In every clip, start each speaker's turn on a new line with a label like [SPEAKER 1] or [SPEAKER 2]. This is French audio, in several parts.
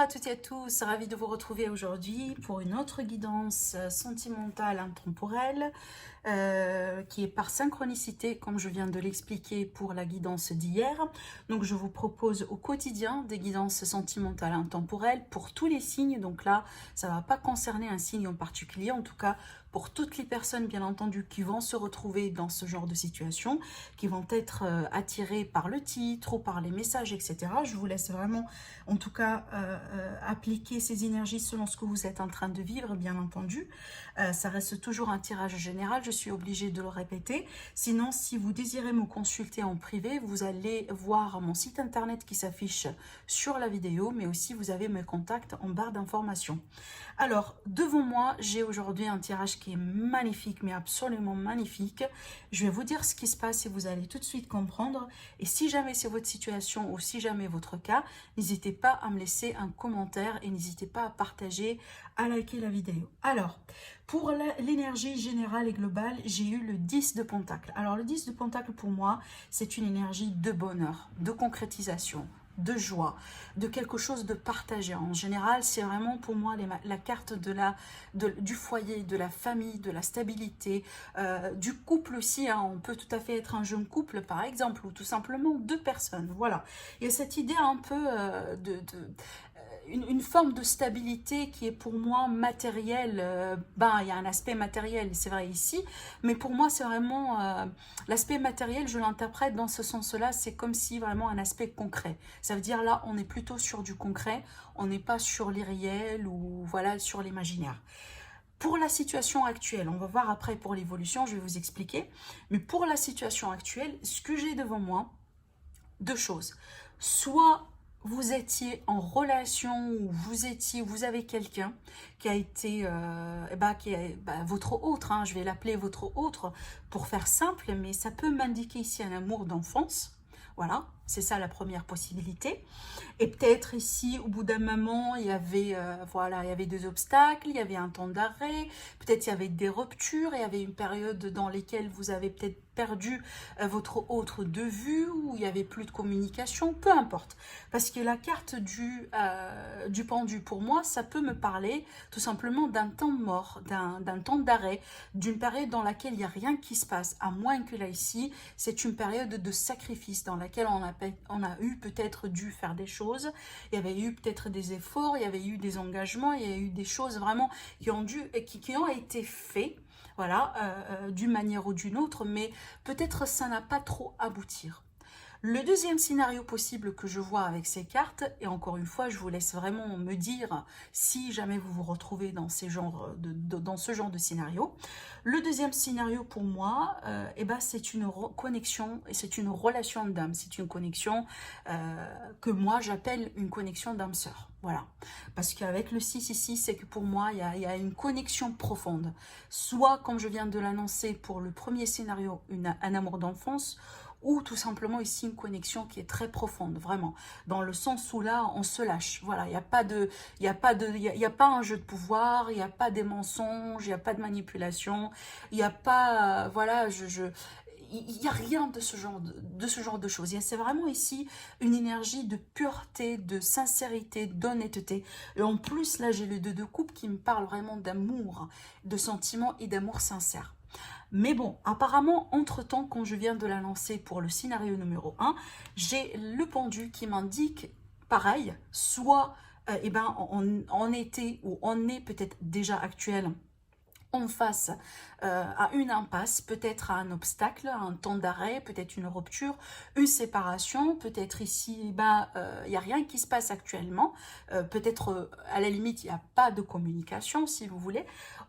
[SPEAKER 1] à toutes et à tous, ravi de vous retrouver aujourd'hui pour une autre guidance sentimentale intemporelle qui est par synchronicité comme je viens de l'expliquer pour la guidance d'hier. Donc je vous propose au quotidien des guidances sentimentales intemporelles pour tous les signes. Donc là, ça ne va pas concerner un signe en particulier, en tout cas pour toutes les personnes bien entendu qui vont se retrouver dans ce genre de situation, qui vont être attirées par le titre ou par les messages, etc. Je vous laisse vraiment en tout cas appliquer ces énergies selon ce que vous êtes en train de vivre, bien entendu. Ça reste toujours un tirage général, je suis obligée de le répéter. Sinon, si vous désirez me consulter en privé, vous allez voir mon site internet qui s'affiche sur la vidéo, mais aussi vous avez mes contacts en barre d'informations. Alors, devant moi, j'ai aujourd'hui un tirage qui est magnifique, mais absolument magnifique. Je vais vous dire ce qui se passe et vous allez tout de suite comprendre. Et si jamais c'est votre situation ou si jamais votre cas, n'hésitez pas à me laisser un commentaire et n'hésitez pas à partager, à liker la vidéo. Alors, pour l'énergie générale et globale, j'ai eu le 10 de Pentacle. Alors, le 10 de Pentacle, pour moi, c'est une énergie de bonheur, de concrétisation, de joie, de quelque chose de partagé. En général, c'est vraiment pour moi la carte du foyer, de la famille, de la stabilité, du couple aussi. Hein. On peut tout à fait être un jeune couple, par exemple, ou tout simplement deux personnes. Voilà. Il y a cette idée un peu une forme de stabilité qui est pour moi matérielle. Il y a un aspect matériel, c'est vrai ici, mais pour moi c'est vraiment l'aspect matériel, je l'interprète dans ce sens-là, c'est comme si vraiment un aspect concret. Ça veut dire là, on est plutôt sur du concret, on n'est pas sur l'irréel ou voilà sur l'imaginaire. Pour la situation actuelle, on va voir après pour l'évolution, je vais vous expliquer, mais pour la situation actuelle, ce que j'ai devant moi, deux choses. Soit vous étiez en relation ou vous avez quelqu'un qui a été, votre autre, hein, je vais l'appeler votre autre pour faire simple, mais ça peut m'indiquer ici un amour d'enfance. Voilà, c'est ça la première possibilité. Et peut-être ici, au bout d'un moment, il y avait des obstacles, il y avait un temps d'arrêt, peut-être il y avait des ruptures, il y avait une période dans laquelle vous avez peut-être perdu votre autre de vue, ou il n'y avait plus de communication, peu importe. Parce que la carte du pendu, pour moi, ça peut me parler tout simplement d'un temps mort, d'un temps d'arrêt, d'une période dans laquelle il n'y a rien qui se passe, à moins que là, ici, c'est une période de sacrifice dans laquelle on a eu peut-être dû faire des choses, il y avait eu peut-être des efforts, il y avait eu des engagements, il y a eu des choses vraiment qui ont été faites, voilà, d'une manière ou d'une autre, mais peut-être ça n'a pas trop abouti. Le deuxième scénario possible que je vois avec ces cartes, et encore une fois, je vous laisse vraiment me dire si jamais vous vous retrouvez dans ce genre de scénario. Le deuxième scénario pour moi, c'est une connexion et c'est une relation d'âme. C'est une connexion que moi j'appelle une connexion d'âme-sœur. Voilà. Parce qu'avec le 6 ici, c'est que pour moi, il y a une connexion profonde. Soit, comme je viens de l'annoncer pour le premier scénario, un amour d'enfance, ou tout simplement ici une connexion qui est très profonde, vraiment, dans le sens où là, on se lâche. Voilà, il n'y a pas un jeu de pouvoir, il n'y a pas des mensonges, il n'y a pas de manipulation, il n'y a pas, il n'y a rien de ce genre de choses. C'est vraiment ici une énergie de pureté, de sincérité, d'honnêteté. Et en plus, là, j'ai le 2 de coupe qui me parle vraiment d'amour, de sentiments et d'amour sincère. Mais bon, apparemment, entre-temps, quand je viens de la lancer pour le scénario numéro 1, j'ai le pendu qui m'indique pareil, soit on était ou on est peut-être déjà actuel en face à une impasse, peut-être à un obstacle, à un temps d'arrêt, peut-être une rupture, une séparation, peut-être ici, il n'y a rien qui se passe actuellement, peut-être à la limite, il n'y a pas de communication, si vous voulez,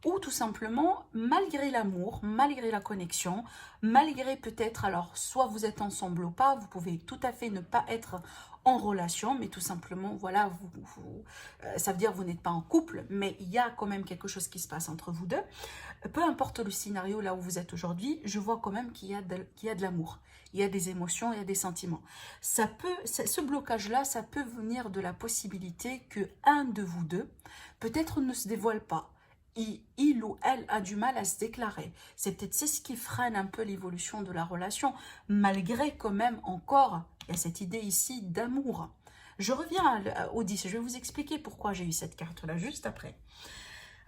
[SPEAKER 1] ou tout simplement, malgré l'amour, malgré la connexion, malgré peut-être, alors, soit vous êtes ensemble ou pas, vous pouvez tout à fait ne pas être en relation, mais tout simplement, voilà, ça veut dire que vous n'êtes pas en couple, mais il y a quand même quelque chose qui se passe entre vous deux. Peu importe le scénario là où vous êtes aujourd'hui, je vois quand même qu'il y a de l'amour, il y a des émotions, il y a des sentiments. Ce blocage-là, ça peut venir de la possibilité que un de vous deux, peut-être ne se dévoile pas. Il ou elle a du mal à se déclarer. C'est peut-être ce qui freine un peu l'évolution de la relation, malgré quand même encore, il y a cette idée ici d'amour. Je reviens au 10, je vais vous expliquer pourquoi j'ai eu cette carte-là juste après.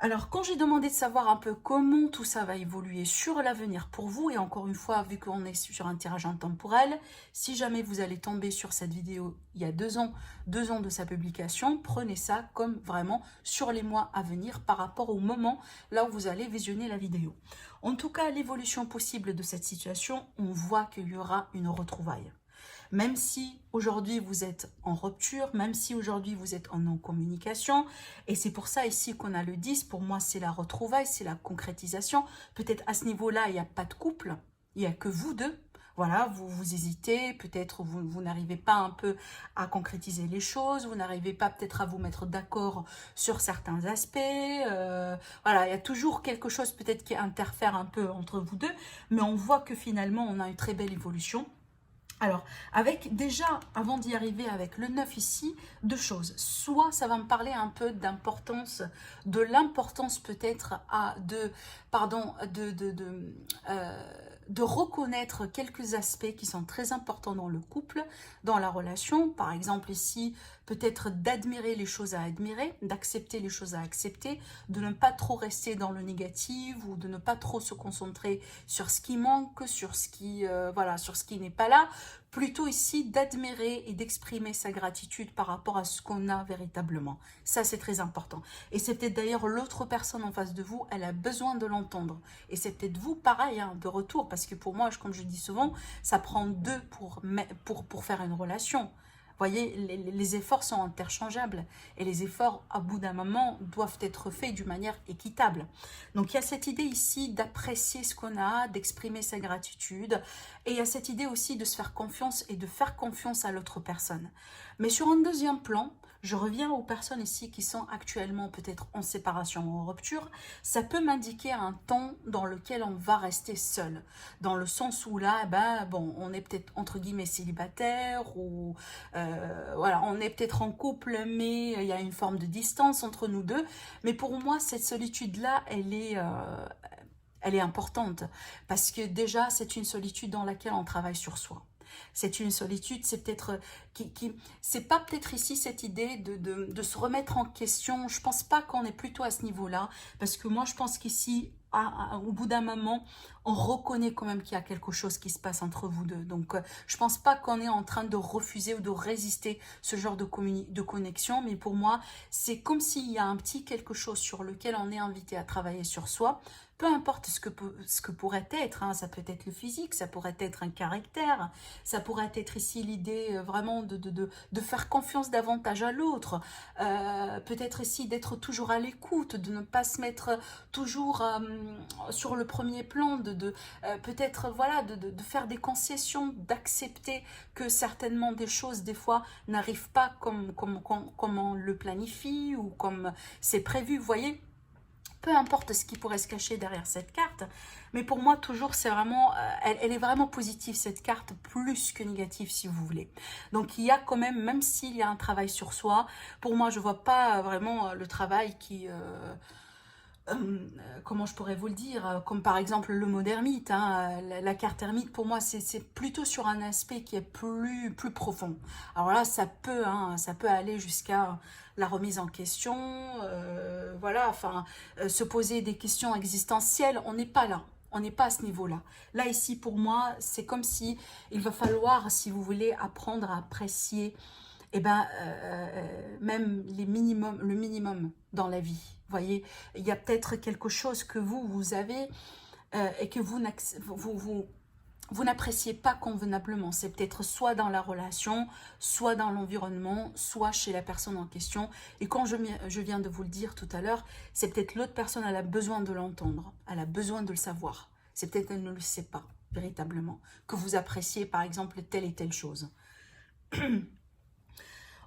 [SPEAKER 1] Alors, quand j'ai demandé de savoir un peu comment tout ça va évoluer sur l'avenir pour vous, et encore une fois, vu qu'on est sur un tirage intemporel, si jamais vous allez tomber sur cette vidéo il y a 2 ans de sa publication, prenez ça comme vraiment sur les mois à venir par rapport au moment là où vous allez visionner la vidéo. En tout cas, l'évolution possible de cette situation, on voit qu'il y aura une retrouvaille. Même si aujourd'hui vous êtes en rupture, même si aujourd'hui vous êtes en non-communication, et c'est pour ça ici qu'on a le 10, pour moi c'est la retrouvaille, c'est la concrétisation. Peut-être à ce niveau-là, il n'y a pas de couple, il n'y a que vous deux. Voilà, vous hésitez, peut-être vous n'arrivez pas un peu à concrétiser les choses, vous n'arrivez pas peut-être à vous mettre d'accord sur certains aspects. Voilà, il y a toujours quelque chose peut-être qui interfère un peu entre vous deux, mais on voit que finalement on a une très belle évolution. Alors, avec déjà, avant d'y arriver avec le 9 ici, 2 choses. Soit ça va me parler un peu d'importance, de l'importance peut-être de reconnaître quelques aspects qui sont très importants dans le couple, dans la relation. Par exemple ici, peut-être d'admirer les choses à admirer, d'accepter les choses à accepter, de ne pas trop rester dans le négatif ou de ne pas trop se concentrer sur ce qui manque, sur ce qui, voilà, sur ce qui n'est pas là. Plutôt ici d'admirer et d'exprimer sa gratitude par rapport à ce qu'on a véritablement. Ça, c'est très important. Et c'est peut-être d'ailleurs l'autre personne en face de vous, elle a besoin de l'entendre. Et c'est peut-être vous, pareil, hein, de retour. Parce que pour moi, comme je dis souvent, ça prend 2 pour faire une relation. Vous voyez, les efforts sont interchangeables et les efforts, à bout d'un moment, doivent être faits d'une manière équitable. Donc, il y a cette idée ici d'apprécier ce qu'on a, d'exprimer sa gratitude et il y a cette idée aussi de se faire confiance et de faire confiance à l'autre personne. Mais sur un deuxième plan, je reviens aux personnes ici qui sont actuellement peut-être en séparation ou en rupture. Ça peut m'indiquer un temps dans lequel on va rester seul. Dans le sens où là, ben, bon, on est peut-être entre guillemets célibataire ou voilà, on est peut-être en couple, mais il y a une forme de distance entre nous deux. Mais pour moi, cette solitude-là, elle est importante. Parce que déjà, c'est une solitude dans laquelle on travaille sur soi. C'est une solitude, c'est peut-être c'est pas peut-être ici cette idée de se remettre en question. Je pense pas qu'on est plutôt à ce niveau-là, parce que moi je pense qu'ici, au bout d'un moment, on reconnaît quand même qu'il y a quelque chose qui se passe entre vous deux. Donc je pense pas qu'on est en train de refuser ou de résister ce genre de connexion, mais pour moi, c'est comme s'il y a un petit quelque chose sur lequel on est invité à travailler sur soi. Peu importe ce que pourrait être, hein, ça peut être le physique, ça pourrait être un caractère, ça pourrait être ici l'idée vraiment de faire confiance davantage à l'autre, peut-être ici d'être toujours à l'écoute, de ne pas se mettre toujours sur le premier plan, peut-être voilà, de faire des concessions, d'accepter que certainement des choses des fois n'arrivent pas comme on le planifie ou comme c'est prévu, vous voyez. Peu importe ce qui pourrait se cacher derrière cette carte, mais pour moi toujours c'est vraiment, elle est vraiment positive cette carte, plus que négative si vous voulez. Donc il y a quand même s'il y a un travail sur soi, pour moi je vois pas vraiment le travail qui... comment je pourrais vous le dire, comme par exemple le mot d'ermite, hein, la carte ermite pour moi c'est plutôt sur un aspect qui est plus profond. Alors là ça peut aller jusqu'à la remise en question, voilà, enfin se poser des questions existentielles, on n'est pas là. On n'est pas à ce niveau-là. Là, ici, pour moi, c'est comme si il va falloir, si vous voulez, apprendre à apprécier eh ben, même le minimum dans la vie. Vous voyez, il y a peut-être quelque chose que vous avez et que vous n'appréciez pas convenablement. C'est peut-être soit dans la relation, soit dans l'environnement, soit chez la personne en question. Et quand je viens de vous le dire tout à l'heure, c'est peut-être l'autre personne, elle a besoin de l'entendre, elle a besoin de le savoir. C'est peut-être qu'elle ne le sait pas véritablement, que vous appréciez par exemple telle et telle chose.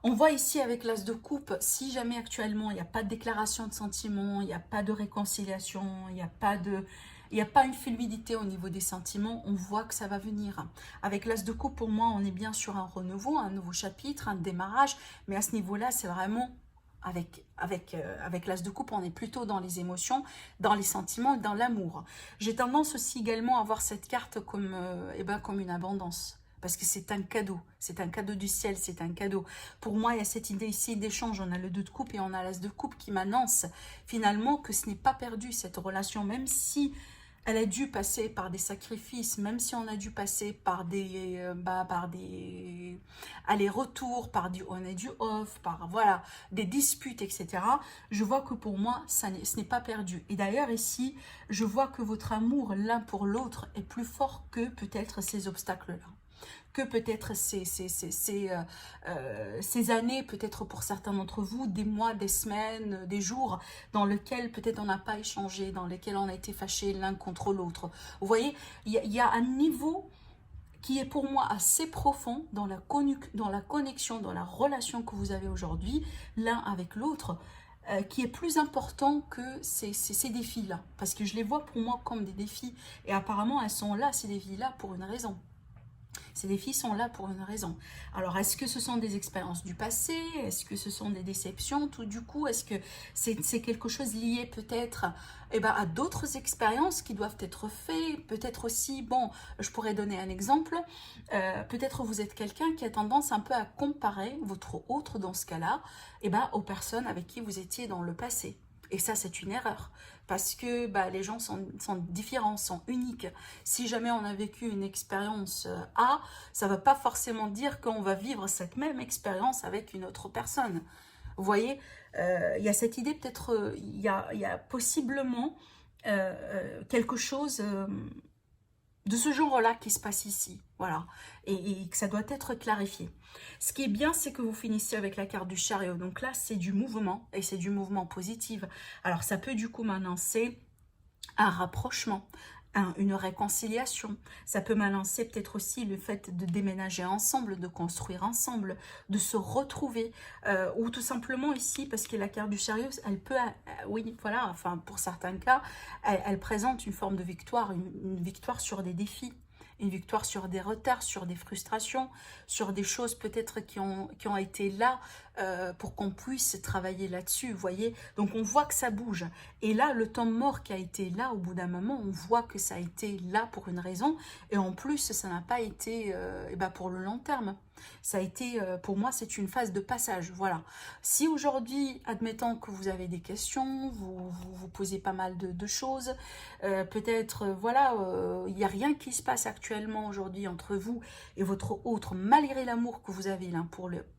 [SPEAKER 1] On voit ici avec l'as de coupe, si jamais actuellement il n'y a pas de déclaration de sentiments, il n'y a pas de réconciliation, il n'y a pas une fluidité au niveau des sentiments, on voit que ça va venir. Avec l'as de coupe, pour moi, on est bien sur un renouveau, un nouveau chapitre, un démarrage, mais à ce niveau-là, c'est vraiment... Avec l'as de coupe, on est plutôt dans les émotions, dans les sentiments et dans l'amour. J'ai tendance aussi également à voir cette carte comme une abondance. parce que c'est un cadeau du ciel, c'est un cadeau. Pour moi, il y a cette idée ici d'échange, on a le 2 de coupe et on a l'as de coupe qui m'annonce finalement que ce n'est pas perdu cette relation, même si elle a dû passer par des sacrifices, même si on a dû passer par des allers-retours, par du on et du off, par voilà, des disputes, etc. Je vois que pour moi, ce n'est pas perdu. Et d'ailleurs ici, je vois que votre amour l'un pour l'autre est plus fort que peut-être ces obstacles-là, que peut-être ces années, peut-être pour certains d'entre vous, des mois, des semaines, des jours, dans lesquels peut-être on n'a pas échangé, dans lesquels on a été fâchés l'un contre l'autre. Vous voyez, il y a un niveau qui est pour moi assez profond dans la connexion, dans la relation que vous avez aujourd'hui, l'un avec l'autre, qui est plus important que ces défis-là. Parce que je les vois pour moi comme des défis, et apparemment elles sont là, ces défis-là, pour une raison. Ces défis sont là pour une raison. Alors, est-ce que ce sont des expériences du passé? Est-ce que ce sont des déceptions? Tout du coup, est-ce que c'est quelque chose lié peut-être à d'autres expériences qui doivent être faites? Peut-être aussi, bon, je pourrais donner un exemple. Peut-être vous êtes quelqu'un qui a tendance un peu à comparer votre autre, dans ce cas-là, aux personnes avec qui vous étiez dans le passé. Et ça, c'est une erreur. Parce que les gens sont différents, sont uniques. Si jamais on a vécu une expérience A, ça ne va pas forcément dire qu'on va vivre cette même expérience avec une autre personne. Vous voyez, il y a cette idée, peut-être, il y a possiblement quelque chose de ce genre-là qui se passe ici. Voilà. Et que ça doit être clarifié. Ce qui est bien, c'est que vous finissez avec la carte du chariot. Donc là, c'est du mouvement, et c'est du mouvement positif. Alors, ça peut du coup m'annoncer un rapprochement, une réconciliation. Ça peut m'annoncer peut-être aussi le fait de déménager ensemble, de construire ensemble, de se retrouver. Ou tout simplement ici, parce que la carte du chariot, elle peut, oui, voilà, enfin pour certains cas, elle présente une forme de victoire, une victoire sur des défis. Une victoire sur des retards, sur des frustrations, sur des choses peut-être qui ont été là pour qu'on puisse travailler là-dessus, vous voyez. Donc on voit que ça bouge. Et là, le temps mort qui a été là, au bout d'un moment, on voit que ça a été là pour une raison. Et en plus, ça n'a pas été pour le long terme. Ça a été, pour moi, c'est une phase de passage, voilà. Si aujourd'hui, admettons que vous avez des questions, vous posez pas mal de choses, peut-être, voilà, il n'y a rien qui se passe actuellement aujourd'hui entre vous et votre autre, malgré l'amour que vous avez l'un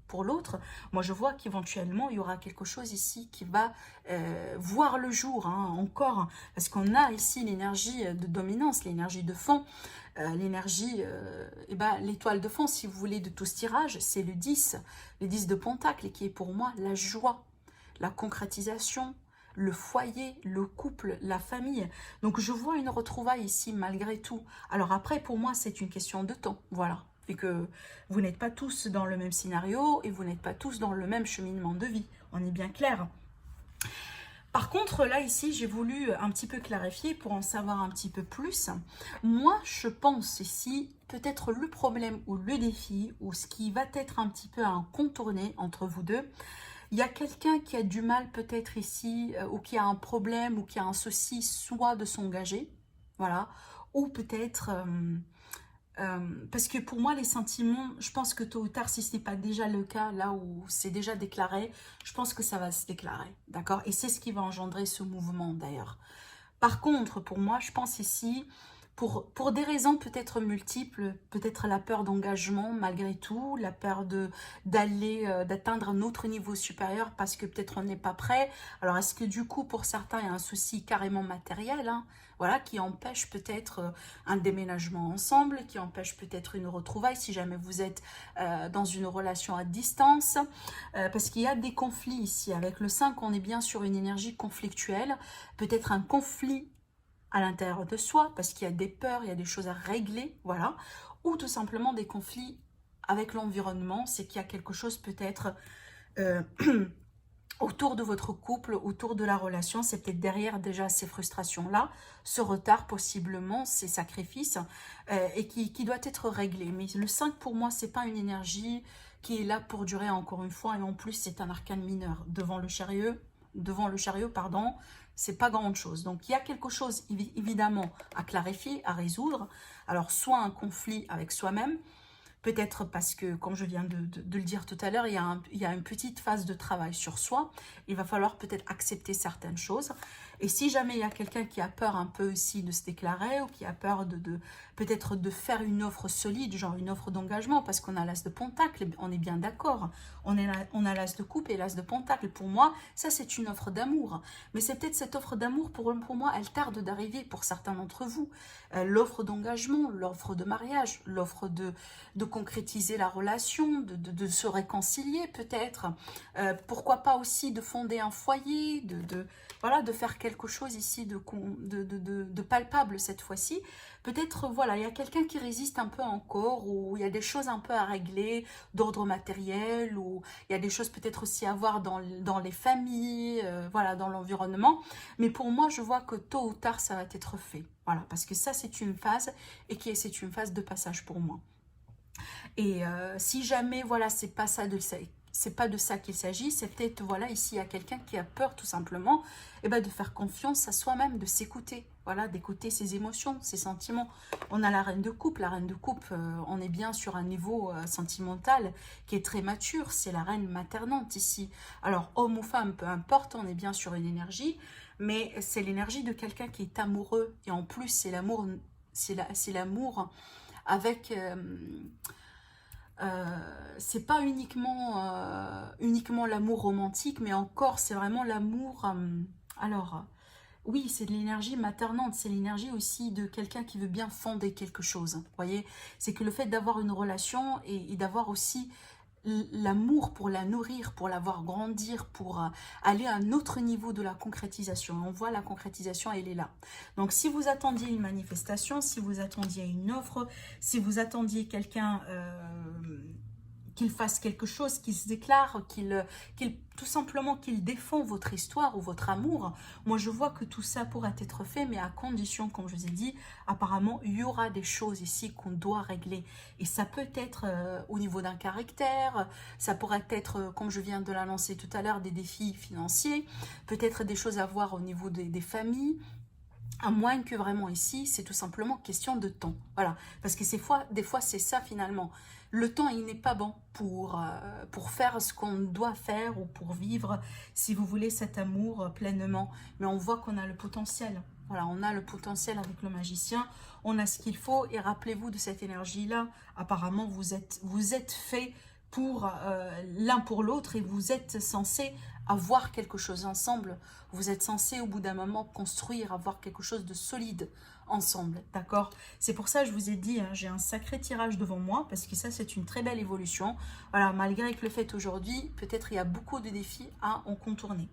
[SPEAKER 1] pour l'autre, moi je vois qu'éventuellement il y aura quelque chose ici qui va voir le jour, hein, encore, parce qu'on a ici l'énergie de dominance, l'énergie de fond, l'énergie, l'étoile de fond, si vous voulez, de tout ce tirage, c'est le 10 de Pentacle, qui est pour moi la joie, la concrétisation, le foyer, le couple, la famille. Donc je vois une retrouvaille ici malgré tout. Alors après, pour moi, c'est une question de temps, voilà. Et que vous n'êtes pas tous dans le même scénario et vous n'êtes pas tous dans le même cheminement de vie. On est bien clair. Par contre, là, ici, j'ai voulu un petit peu clarifier pour en savoir un petit peu plus. Moi, je pense ici, peut-être le problème ou le défi, ou ce qui va être un petit peu à contourner entre vous deux, il y a quelqu'un qui a du mal peut-être ici, ou qui a un problème, ou qui a un souci, soit de s'engager, voilà, ou peut-être... parce que pour moi, les sentiments, je pense que tôt ou tard, si ce n'est pas déjà le cas, là où c'est déjà déclaré, je pense que ça va se déclarer, d'accord? Et c'est ce qui va engendrer ce mouvement, d'ailleurs. Par contre, pour moi, je pense ici, pour des raisons peut-être multiples, peut-être la peur d'engagement malgré tout, la peur d'atteindre un autre niveau supérieur parce que peut-être on n'est pas prêt. Alors, est-ce que du coup, pour certains, il y a un souci carrément matériel, hein, voilà, qui empêche peut-être un déménagement ensemble, qui empêche peut-être une retrouvaille si jamais vous êtes dans une relation à distance, parce qu'il y a des conflits ici. Avec le 5, on est bien sur une énergie conflictuelle, peut-être un conflit à l'intérieur de soi, parce qu'il y a des peurs, il y a des choses à régler, voilà, ou tout simplement des conflits avec l'environnement, c'est qu'il y a quelque chose peut-être autour de votre couple, autour de la relation, c'est peut-être derrière déjà ces frustrations-là, ce retard possiblement, ces sacrifices, et qui doit être réglé. Mais le 5 pour moi, c'est pas une énergie qui est là pour durer encore une fois, et en plus c'est un arcane mineur. Devant le chariot, pardon, c'est pas grand chose. Donc il y a quelque chose évidemment à clarifier, à résoudre. Alors soit un conflit avec soi-même, Peut-être parce que, comme je viens de le dire tout à l'heure, il y a une petite phase de travail sur soi. Il va falloir peut-être accepter certaines choses. Et si jamais il y a quelqu'un qui a peur un peu aussi de se déclarer, ou qui a peur peut-être de faire une offre solide, genre une offre d'engagement, parce qu'on a l'as de pentacle, on est bien d'accord. On a l'as de coupe et l'as de pentacle. Pour moi, ça c'est une offre d'amour. Mais c'est peut-être cette offre d'amour, pour moi, elle tarde d'arriver pour certains d'entre vous. L'offre d'engagement, l'offre de mariage, l'offre de concrétiser la relation, de se réconcilier peut-être. Pourquoi pas aussi de fonder un foyer, voilà, de faire quelque chose ici de palpable cette fois-ci. Peut-être, voilà, il y a quelqu'un qui résiste un peu encore, ou il y a des choses un peu à régler d'ordre matériel, ou il y a des choses peut-être aussi à voir dans les familles, voilà, dans l'environnement. Mais pour moi, je vois que tôt ou tard, ça va être fait. Voilà, parce que ça, c'est une phase, et c'est une phase de passage pour moi. Et si jamais, voilà, c'est pas de ça qu'il s'agit, c'est peut-être, voilà, ici, il y a quelqu'un qui a peur tout simplement, et ben, de faire confiance à soi-même, de s'écouter, voilà, d'écouter ses émotions, ses sentiments. On a la reine de coupe, on est bien sur un niveau sentimental qui est très mature, c'est la reine maternante ici. Alors, homme ou femme, peu importe, on est bien sur une énergie, mais c'est l'énergie de quelqu'un qui est amoureux, et en plus, c'est l'amour, c'est l'amour avec... c'est pas uniquement l'amour romantique, mais encore c'est vraiment l'amour. Alors, oui, c'est de l'énergie maternante, c'est l'énergie aussi de quelqu'un qui veut bien fonder quelque chose. Vous voyez, c'est que le fait d'avoir une relation et d'avoir aussi l'amour pour la nourrir, pour la voir grandir, pour aller à un autre niveau de la concrétisation. On voit la concrétisation, elle est là. Donc si vous attendiez une manifestation, si vous attendiez une offre, si vous attendiez quelqu'un qu'il fasse quelque chose, qu'il se déclare, tout simplement qu'il défend votre histoire ou votre amour, moi je vois que tout ça pourrait être fait, mais à condition, comme je vous ai dit, apparemment il y aura des choses ici qu'on doit régler. Et ça peut être au niveau d'un caractère, ça pourrait être, comme je viens de l'annoncer tout à l'heure, des défis financiers, peut-être des choses à voir au niveau des familles. À moins que vraiment ici, c'est tout simplement question de temps. Voilà, parce que des fois c'est ça finalement. Le temps, il n'est pas bon pour faire ce qu'on doit faire ou pour vivre, si vous voulez, cet amour pleinement. Mais on voit qu'on a le potentiel. Voilà, on a le potentiel avec le magicien, on a ce qu'il faut. Et rappelez-vous de cette énergie-là. Apparemment, vous êtes fait pour l'un pour l'autre et vous êtes censé avoir quelque chose ensemble. Vous êtes censé au bout d'un moment construire, avoir quelque chose de solide ensemble, d'accord? C'est pour ça que je vous ai dit, hein, j'ai un sacré tirage devant moi, parce que ça c'est une très belle évolution. Voilà, malgré que le fait aujourd'hui, peut-être il y a beaucoup de défis à en contourner.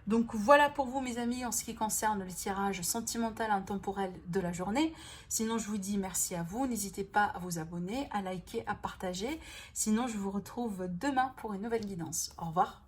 [SPEAKER 1] Donc voilà pour vous mes amis en ce qui concerne le tirage sentimental intemporel de la journée. Sinon je vous dis merci à vous, n'hésitez pas à vous abonner, à liker, à partager. Sinon je vous retrouve demain pour une nouvelle guidance. Au revoir.